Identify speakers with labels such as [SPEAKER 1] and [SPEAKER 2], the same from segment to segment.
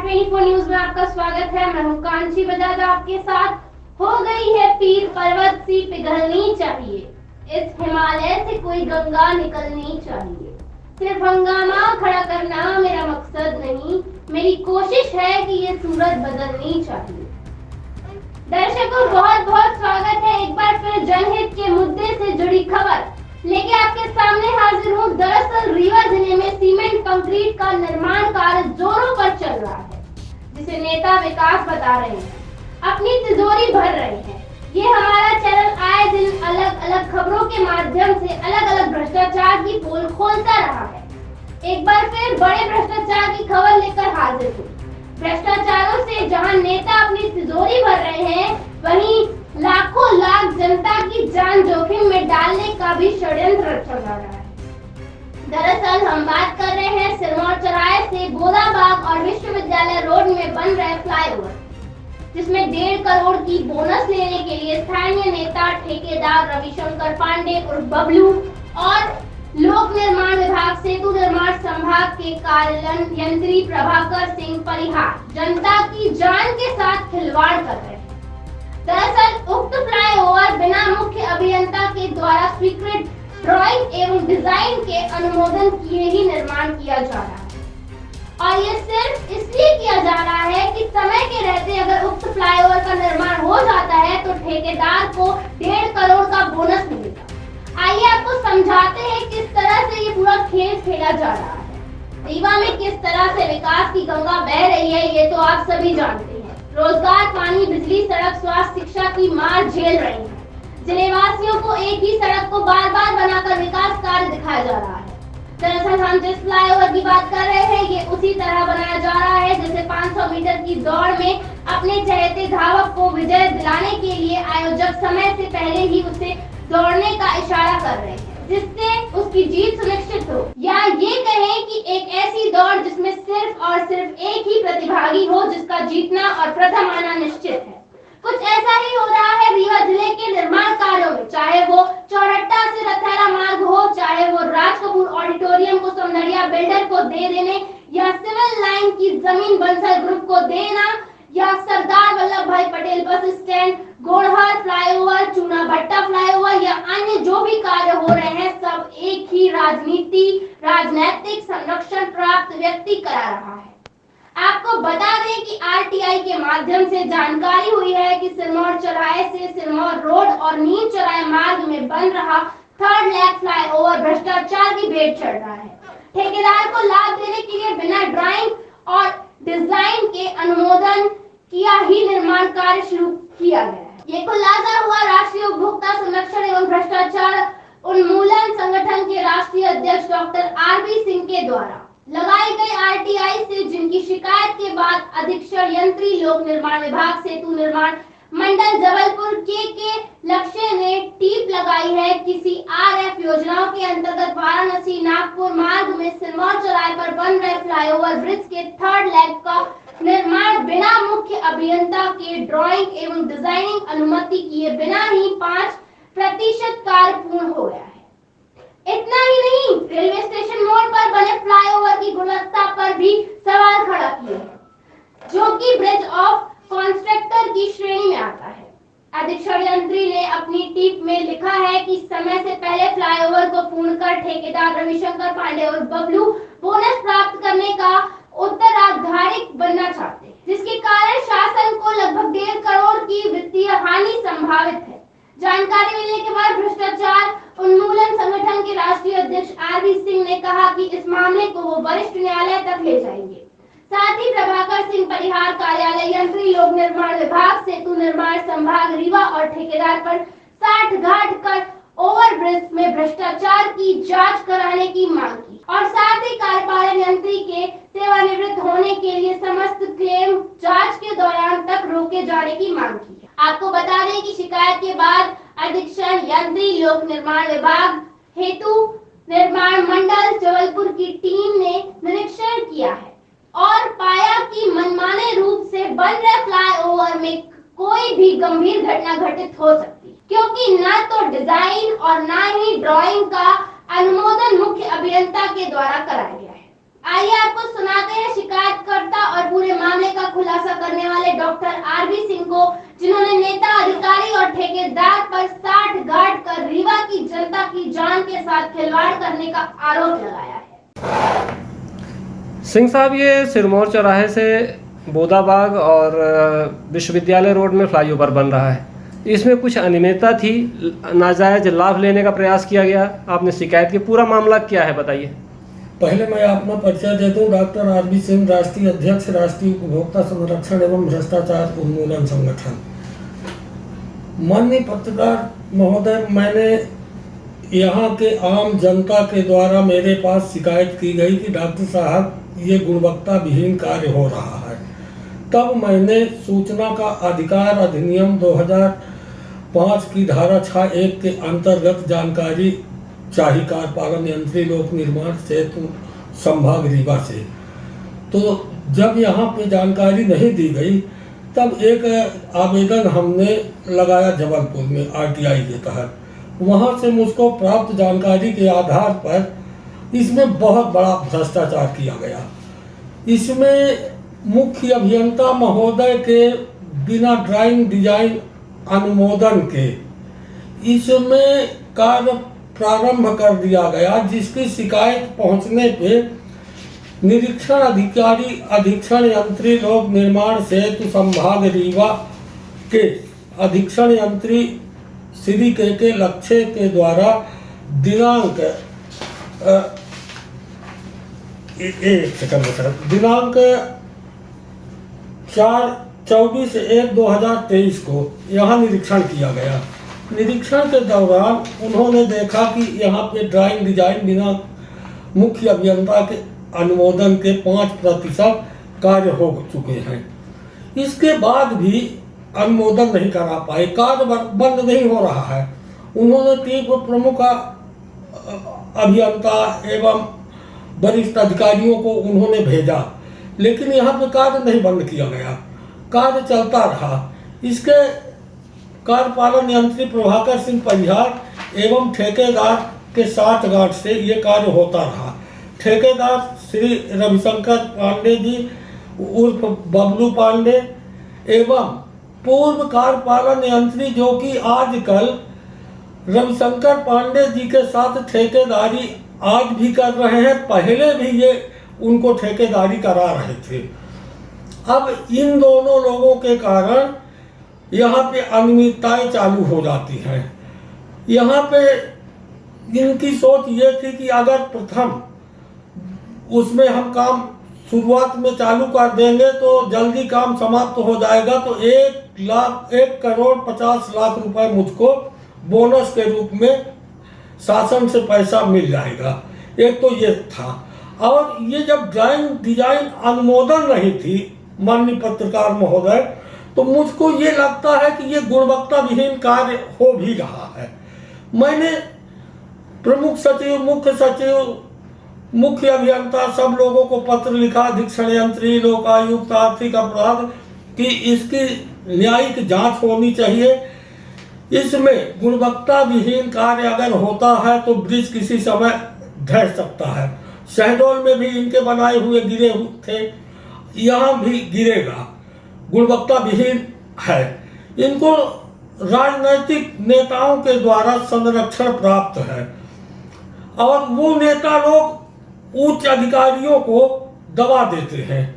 [SPEAKER 1] 24 news में आपका स्वागत है। मैं हूं कांची बजाज आपके साथ। हो गई है पीर पर्वत सी पिघलनी चाहिए, इस हिमालय से कोई गंगा निकलनी चाहिए। सिर्फ हंगामा खड़ा करना मेरा मकसद नहीं, मेरी कोशिश है कि ये सूरत बदलनी चाहिए। दर्शकों, बहुत बहुत स्वागत है एक बार फिर जनहित के मुद्दे से जुड़ी खबर लेके आपके सामने हाजिर हूँ। दरअसल रीवा जिले में सीमेंट कंक्रीट का निर्माण कार्य जोरों पर चल रहा है, जिसे नेता विकास बता रहे हैं, अपनी तिजोरी भर रहे हैं। ये हमारा चैनल आए दिन अलग अलग खबरों के माध्यम से अलग अलग भ्रष्टाचार की पोल खोलता रहा है। एक बार फिर बड़े भ्रष्टाचार की खबर लेकर हाजिर हूँ। भ्रष्टाचारों से जहां नेता अपनी तिजोरी भर रहे हैं, वहीं लाखों लाख जनता की जान जोखिम में डालने का भी षड्यंत्र चल रहा है। दरअसल हम बात कर रहे हैं सिरमौर चौराहे से गोदाबाग और विश्वविद्यालय रोड में बन रहे फ्लाईओवर, जिसमें 1.5 करोड़ की बोनस लेने के लिए स्थानीय नेता ठेकेदार रविशंकर पांडे उर्फ बबलू और लोक निर्माण विभाग सेतु निर्माण संभाग के कार्यालय यंत्री प्रभाकर सिंह परिहार जनता की जान के साथ खिलवाड़ कर रहे हैं। दरअसल उक्त फ्लाईओवर बिना मुख्य अभियंता के द्वारा स्वीकृत ड्राइंग एवं डिजाइन के अनुमोदन किए ही निर्माण किया जा रहा है। और ये सिर्फ इसलिए किया जा रहा है कि समय के रहते अगर उक्त फ्लाईओवर का निर्माण हो जाता है तो ठेकेदार को 1.5 करोड़ का बोनस मिलेगा। आइए आपको समझाते हैं किस तरह से ये पूरा खेल खेला जा रहा है। रीवा में किस तरह से विकास की गंगा बह रही है ये तो आप सभी जानते हैं। रोजगार, पानी, बिजली, सड़क, स्वास्थ्य, शिक्षा की मार झेल रहे हैं। जिलेवासियों को एक ही सड़क को बार बार बनाकर विकास कार्य दिखाया जा रहा है। दरअसल हम जिस फ्लाईओवर की बात कर रहे हैं ये उसी तरह बनाया जा रहा है जैसे 500 मीटर की दौड़ में अपने चहेते धावक को विजय दिलाने के लिए आयोजक समय से पहले ही उसे दौड़ने का इशारा कर रहे हैं, जिससे उसकी जीत सुनिश्चित हो। या ये कहें कि एक ऐसी दौड़ जिसमें सिर्फ और सिर्फ एक ही प्रतिभागी हो जिसका जीतना और प्रथम आना निश्चित है। कुछ ऐसा ही हो रहा है रीवा जिले के निर्माण कार्यों में, चाहे वो चौरट्टा से रथैला मार्ग हो, चाहे वो राज कपूर ऑडिटोरियम को समदड़िया बिल्डर को दे देने, या सिविल लाइन की जमीन बंसल ग्रुप को देना, या सरदार वल्लभ भाई पटेल बस स्टैंड, गोड़हर फ्लाईओवर, चूना भट्टा फ्लाईओवर या अन्य जो भी कार्य हो रहे हैं, सब एक ही राजनीतिक संरक्षण प्राप्त व्यक्ति करा रहा है। आपको बता दें कि आरटीआई के माध्यम से जानकारी हुई है कि सिरमौर चौराहे से सिरमौर रोड और नीम चौराहे मार्ग में बन रहा 3rd लेग फ्लाईओवर भ्रष्टाचार की भेंट चढ़ रहा है। ठेकेदार को लाभ देने के लिए बिना ड्राइंग और डिजाइन के अनुमोदन किया ही निर्माण कार्य शुरू किया गया है। ये खुलासा हुआ राष्ट्रीय उपभोक्ता संरक्षण एवं भ्रष्टाचार उन्मूलन संगठन के राष्ट्रीय अध्यक्ष डॉक्टर आरबी सिंह के द्वारा लगाई गई आरटीआई से, जिनकी शिकायत के बाद अधीक्षण यंत्री लोक निर्माण विभाग सेतु निर्माण मंडल जबलपुर के लक्ष्य ने टीप लगाई है। किसी आरएफ योजनाओं के अंतर्गत वाराणसी नागपुर मार्ग में सिरमौर चौराहे पर बन रहे फ्लाईओवर ब्रिज के 3rd लेग का निर्माण बिना मुख्य अभियंता के ड्राइंग एवं डिजाइनिंग अनुमति किए बिना ही 5% कार्य पूर्ण हो गया है। इतना ही नहीं, रेलवे स्टेशन मोड़ पर बने फ्लाईओवर की गुणवत्ता पर भी सवाल खड़ा किए हैं, जो कि ब्रिज ऑफ कॉन्ट्रैक्टर की श्रेणी में आता है। अधीक्षण यंत्री ने अपनी टीप में लिखा है कि समय से पहले फ्लाईओवर को पूर्ण कर ठेकेदार रविशंकर पांडे और बबलू बोनस प्राप्त करने का उत्तराधिकारी बनना चाहते हैं, जिसके कारण शासन को लगभग 1.5 करोड़ की वित्तीय हानि संभावित है। जानकारी मिलने के बाद भ्रष्टाचार उन्मूलन संगठन के राष्ट्रीय अध्यक्ष आरबी सिंह ने कहा कि इस मामले को वो वरिष्ठ न्यायालय तक ले जाएंगे। साथ ही प्रभाकर सिंह परिहार कार्यालय यंत्री लोक निर्माण विभाग सेतु निर्माण संभाग रीवा और ठेकेदार पर 60 घाट कर ओवरब्रिज में भ्रष्टाचार की जांच कराने की मांग की और साथ ही कार्यपालन यंत्री के सेवानिवृत्त होने के लिए समस्त क्लेम जांच के दौरान तक रोके जाने की मांग की है। आपको बता दें कि शिकायत के बाद अधीक्षण यंत्री लोक निर्माण विभाग हेतु निर्माण मंडल जबलपुर की टीम ने निरीक्षण किया है और पाया कि मनमाने रूप से बन रहे फ्लाईओवर में कोई भी गंभीर घटना घटित हो सकती है, क्योंकि न तो डिजाइन और न ही ड्राइंग का अनुमोदन मुख्य अभियंता के द्वारा कराया गया है। आइए आपको सुनाते हैं शिकायतकर्ता और पूरे मामले का खुलासा करने वाले डॉक्टर आरबी सिंह को, जिन्होंने नेता, अधिकारी और ठेकेदार पर साठ गांठ कर रीवा की जनता की जान के साथ खिलवाड़ करने का आरोप लगाया है।
[SPEAKER 2] सिंह साहब, ये सिरमौर चौराहे से बोदाबाग और विश्वविद्यालय रोड में फ्लाईओवर बन रहा है, इसमें कुछ अनियमितता थी, नाजायज लाभ लेने का प्रयास किया गया, आपने शिकायत की। पूरा मामला क्या है बताइए।
[SPEAKER 3] पहले मैं अपना परिचय दे दूं। डॉक्टर आरबी सिंह, राष्ट्रीय अध्यक्ष, राष्ट्रीय उपभोक्ता संरक्षण एवं भ्रष्टाचार उन्मूलन संगठन। माननीय पत्रकार महोदय, मैंने यहाँ के आम जनता के द्वारा मेरे पास शिकायत की गई कि डॉक्टर साहब ये गुणवत्ता विहीन कार्य हो रहा है। तब मैंने सूचना का अधिकार अधिनियम 2005 की धारा 6(1) के अंतर्गत जानकारी चाही कार्यपालन यंत्री लोक निर्माण सेतु संभाग रीवा से। तो जब यहाँ पे जानकारी नहीं दी गई, तब एक आवेदन हमने लगाया जबलपुर में आरटीआई के तहत। वहाँ से मुझको प्राप्त जानकारी के आधार पर इसमें बहुत बड़ा भ्रष्टाचार किया गया। इसमें मुख्य अभियंता महोदय के बिना ड्राइंग डिजाइन अनुमोदन के इसमें कार्य प्रारंभ कर दिया गया, जिसकी शिकायत पहुंचने पे निरीक्षण अधिकारी अधीक्षण यंत्री लोक निर्माण सेतु संभाग रीवा के अधीक्षण यंत्री श्री के लक्ष्य के द्वारा दिनांक दिनांक 24/1/2023 को यहाँ निरीक्षण किया गया। निरीक्षण के दौरान उन्होंने देखा कि यहाँ पे ड्राइंग डिजाइन बिना मुख्य अभियंता के अनुमोदन के 5% कार्य हो चुके हैं। इसके बाद भी अनुमोदन नहीं करा पाए, कार्य बंद नहीं हो रहा है। उन्होंने 3 प्रमुख अभियंता एवं वरिष्ठ अधिकारियों को उन्होंने भेजा, लेकिन यहाँ पे कार्य नहीं बंद किया गया, कार्य चलता रहा। इसके कार्यपालन यंत्री प्रभाकर सिंह परिहार एवं ठेकेदार के 60 गांठ से ये कार्य होता रहा। ठेकेदार श्री रविशंकर पांडे जी उर्फ बबलू पांडे एवं पूर्व कार्यपालन यंत्री, जो कि आजकल रविशंकर पांडे जी के साथ ठेकेदारी आज भी कर रहे हैं, पहले भी ये उनको ठेकेदारी करा रहे थे। अब इन दोनों लोगों के कारण यहाँ पे अनियमितताएं चालू हो जाती हैं। यहाँ पे इनकी सोच ये थी कि अगर प्रथम उसमें हम काम शुरुआत में चालू कर देंगे तो जल्दी काम समाप्त हो जाएगा, तो 1,50,00,000 रुपए मुझको बोनस के रूप में शासन से पैसा मिल जाएगा। एक तो ये था। और ये जब ड्राइंग डिजाइन अनुमोदन नहीं थी माननीय पत्रकार महोदय, तो मुझको ये लगता है कि ये गुणवत्ता विहीन कार्य हो भी रहा है। मैंने प्रमुख सचिव, मुख्य सचिव, मुख्य अभियंता सब लोगों को पत्र लिखा, अधीक्षण यंत्री, लोकायुक्त, आर्थिक अपराध, कि इसकी न्यायिक जांच होनी चाहिए। इसमें गुणवत्ता विहीन कार्य अगर होता है तो ब्रिज किसी समय ढह सकता है। शहडोल में भी इनके बनाए हुए गिरे थे, यहाँ भी गिरेगा। गुणवत्ता विहीन है। इनको राजनैतिक नेताओं के द्वारा संरक्षण प्राप्त है और वो नेता लोग उच्च अधिकारियों को दबा देते हैं,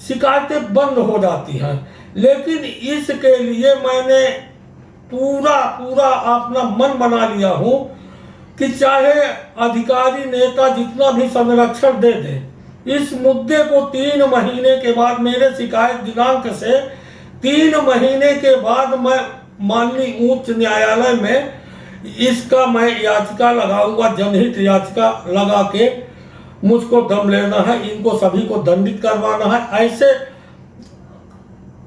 [SPEAKER 3] शिकायतें बंद हो जाती हैं। लेकिन इसके लिए मैंने पूरा अपना मन बना लिया हूँ कि चाहे अधिकारी नेता जितना भी संरक्षण दे दे, इस मुद्दे को 3 महीने के बाद, मेरे शिकायत दिनांक से 3 महीने के बाद मैं माननीय उच्च न्यायालय में इसका मैं याचिका लगाऊंगा, जनहित याचिका लगा के मुझको दम लेना है, इनको सभी को दंडित करवाना है। ऐसे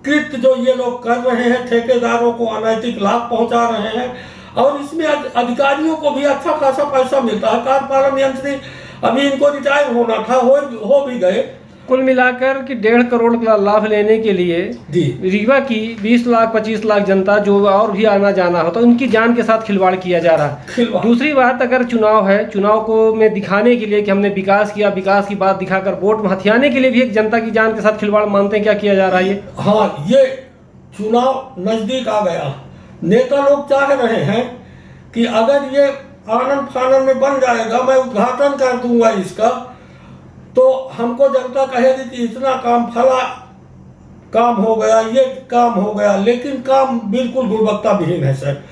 [SPEAKER 3] कृत्य जो ये लोग कर रहे हैं, ठेकेदारों को अनैतिक लाभ पहुंचा रहे हैं और इसमें अधिकारियों को भी अच्छा खासा पैसा मिलता है। कार्यपालन यंत्री अभी इनको रिटायर होना था, हो भी गए,
[SPEAKER 2] कुल मिलाकर कि 1.5 करोड़ का लाभ लेने के लिए
[SPEAKER 3] जी
[SPEAKER 2] रीवा की 20 लाख 25 लाख जनता जो और भी आना जाना होता है उनकी जान के साथ खिलवाड़ किया जा रहा है।
[SPEAKER 3] खिलवाड़।
[SPEAKER 2] दूसरी बात, अगर चुनाव है, चुनाव को में दिखाने के लिए कि हमने विकास किया, विकास की बात दिखाकर वोट में हथियाने के लिए भी एक जनता की जान के साथ खिलवाड़ मानते हैं, क्या किया जा रहा है ये?
[SPEAKER 3] हाँ, ये चुनाव नजदीक आ गया, नेता लोग चाह रहे हैं कि अगर ये आनंद फानंद में बन जाएगा, मैं उद्घाटन कर दूंगा इसका, तो हमको जनता कहेगी कि इतना काम, फला काम हो गया, ये काम हो गया, लेकिन काम बिल्कुल गुणवत्ता विहीन है सर।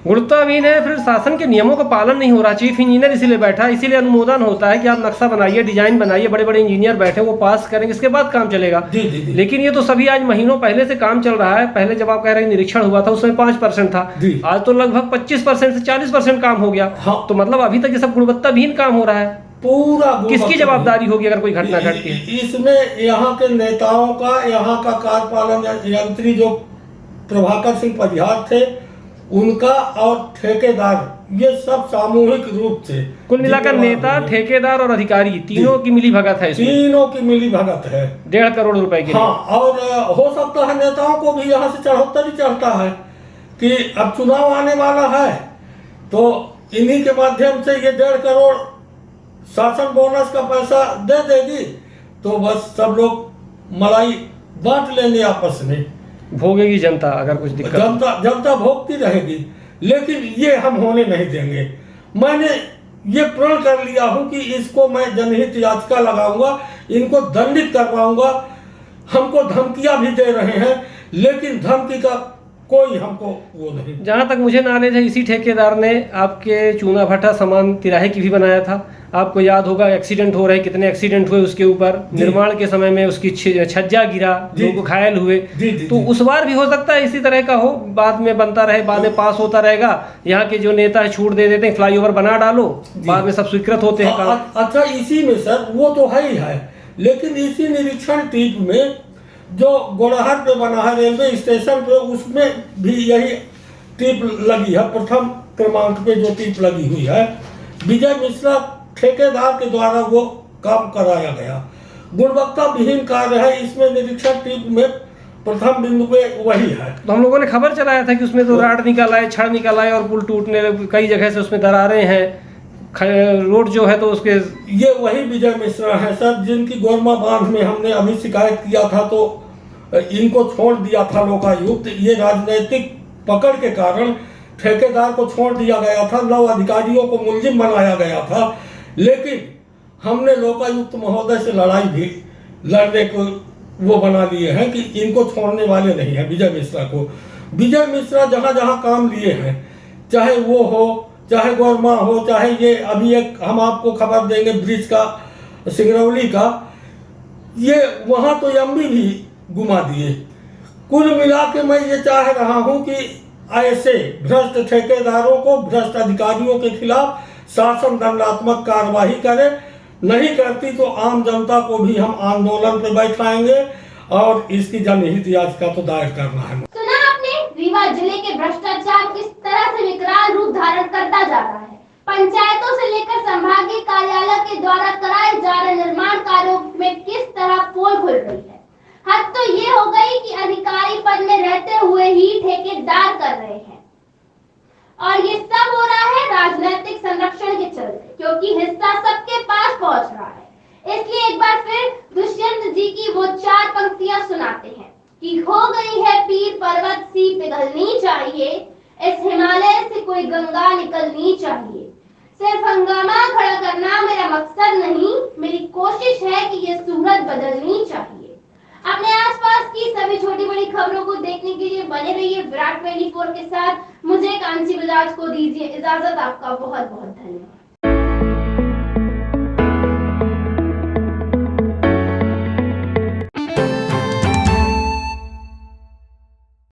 [SPEAKER 2] गुणवत्ताहीन है, फिर शासन के नियमों का पालन नहीं हो रहा। चीफ इंजीनियर इसीलिए बैठा, इसीलिए अनुमोदन होता है कि आप नक्शा बनाइए, डिजाइन बनाइए, बड़े बड़े इंजीनियर बैठे, वो पास करेंगे, इसके बाद काम चलेगा।
[SPEAKER 3] जी जी जी।
[SPEAKER 2] लेकिन ये तो सभी आज महीनों पहले से काम चल रहा है। पहले जब आप कह रहे हैं निरीक्षण हुआ था उसमें 5% था,
[SPEAKER 3] जी।
[SPEAKER 2] आज तो लगभग 25% से 40% काम हो गया।
[SPEAKER 3] हाँ।
[SPEAKER 2] तो मतलब अभी तक ये सब गुणवत्ताहीन काम हो रहा है।
[SPEAKER 3] पूरा
[SPEAKER 2] किसकी जवाबदारी होगी अगर कोई घटना घटती है?
[SPEAKER 3] इसमें यहाँ के नेताओं का, यहाँ का कार्यपालन यंत्री जो प्रभाकर सिंह परिहार थे उनका, और ठेकेदार, ये सब सामूहिक रूप से,
[SPEAKER 2] कुल मिलाकर नेता, ठेकेदार और अधिकारी तीनों की मिली भगत है इसमें।
[SPEAKER 3] तीनों की मिली भगत है
[SPEAKER 2] 1.5 करोड़ रुपए की।
[SPEAKER 3] हाँ, और हो सकता है नेताओं को भी यहाँ से चढ़ोत्तर भी चढ़ता है कि अब चुनाव आने वाला है तो इन्हीं के माध्यम से ये 1.5 करोड़ शासन बोनस का पैसा दे देगी, तो बस सब लोग मलाई बांट लेंगे आपस में,
[SPEAKER 2] भोगेगी जनता अगर कुछ दिक्कत।
[SPEAKER 3] जनता भोगती रहेगी, लेकिन ये हम होने नहीं देंगे। मैंने ये प्रण कर लिया हूं कि इसको मैं जनहित याचिका लगाऊंगा, इनको दंडित करवाऊंगा। हमको धमकियां भी दे रहे हैं, लेकिन धमकी का कोई हमको वो नहीं।
[SPEAKER 2] जहाँ तक मुझे नॉलेज है, इसी ठेकेदार ने आपके चूना भट्टा समान तिराहे की भी बनाया था। आपको याद होगा एक्सीडेंट हो रहे, कितने एक्सीडेंट हुए उसके ऊपर, निर्माण के समय में उसकी छज्जा गिरा, लोग घायल हुए। तो उस बार भी हो सकता है इसी तरह का हो, बाद में बनता रहे, बाद में पास होता रहेगा। यहाँ के जो नेता है छूट दे देते हैं, फ्लाईओवर बना डालो, बाद में सब स्वीकृत होते हैं काम।
[SPEAKER 3] अच्छा, इसी में सर वो तो है ही है, लेकिन इसी निरीक्षण टीप में जो गोड़ाहट पे बना है रेलवे स्टेशन पे, उसमें भी यही टीप लगी है, प्रथम क्रमांक पे जो टीप लगी हुई है, विजय मिश्रा ठेकेदार के द्वारा वो काम कराया गया। गुणवत्ता विहीन कार्य है, इसमें निरीक्षण टीप में प्रथम बिंदु पे वही है।
[SPEAKER 2] तो हम लोगों ने खबर चलाया था कि उसमें तो राड निकल आए, छड़ निकल आए और पुल टूटने, कई जगह से उसमें दरारें हैं, रोड जो है तो उसके,
[SPEAKER 3] ये वही विजय मिश्रा है सर, जिनकी गोरमा बांध में हमने अभी शिकायत किया था तो इनको छोड़ दिया था लोकायुक्त। ये राजनीतिक पकड़ के कारण ठेकेदार को छोड़ दिया गया था, 9 अधिकारियों को मुलजिम बनाया गया था, लेकिन हमने लोकायुक्त महोदय से लड़ाई भी लड़ने को वो बना लिए हैं कि इनको छोड़ने वाले नहीं है विजय मिश्रा को। विजय मिश्रा जहाँ जहाँ काम लिए हैं, चाहे वो हो, चाहे गोरमा हो, चाहे ये अभी एक हम आपको खबर देंगे ब्रिज का, सिंगरौली का, ये वहाँ तो एमबी भी घुमा दिए। कुल मिला के मैं ये चाह रहा हूँ कि ऐसे भ्रष्ट ठेकेदारों को, भ्रष्ट अधिकारियों के खिलाफ शासन दंडात्मक कार्रवाई करे। नहीं करती तो आम जनता को भी हम आंदोलन पे बैठाएंगे और इसकी जनहित याचिका तो दायर करना है।
[SPEAKER 1] सुना आपने, रीवा जिले के भ्रष्टाचार किस तरह से विकराल रूप धारण करता जा रहा है। पंचायतों से लेकर संभागीय कार्यालय के द्वारा कराए जा रहे निर्माण कार्यों में किस तरह पोल खुल रही है। हद तो ये हो गई कि अधिकारी पद में रहते हुए ही ठेकेदार कर रहे हैं, और ये सब हो रहा है राजनीतिक संरक्षण के चलते, क्योंकि हिस्सा सबके पास पहुंच रहा है। इसलिए एक बार फिर दुष्यंत जी की वो 4 पंक्तियां सुनाते हैं कि हो गई है पीर पर्वत सी पिघलनी चाहिए, इस हिमालय से कोई गंगा निकलनी चाहिए। सिर्फ हंगामा खड़ा करना मेरा मकसद नहीं, मेरी कोशिश है कि ये सूरत बदलनी चाहिए। अपने आसपास की सभी छोटी बड़ी खबरों को देखने के लिए बने रहिए विराट 24 के साथ। मुझे कांची बजाज को दीजिए इजाजत। आपका बहुत बहुत धन्यवाद।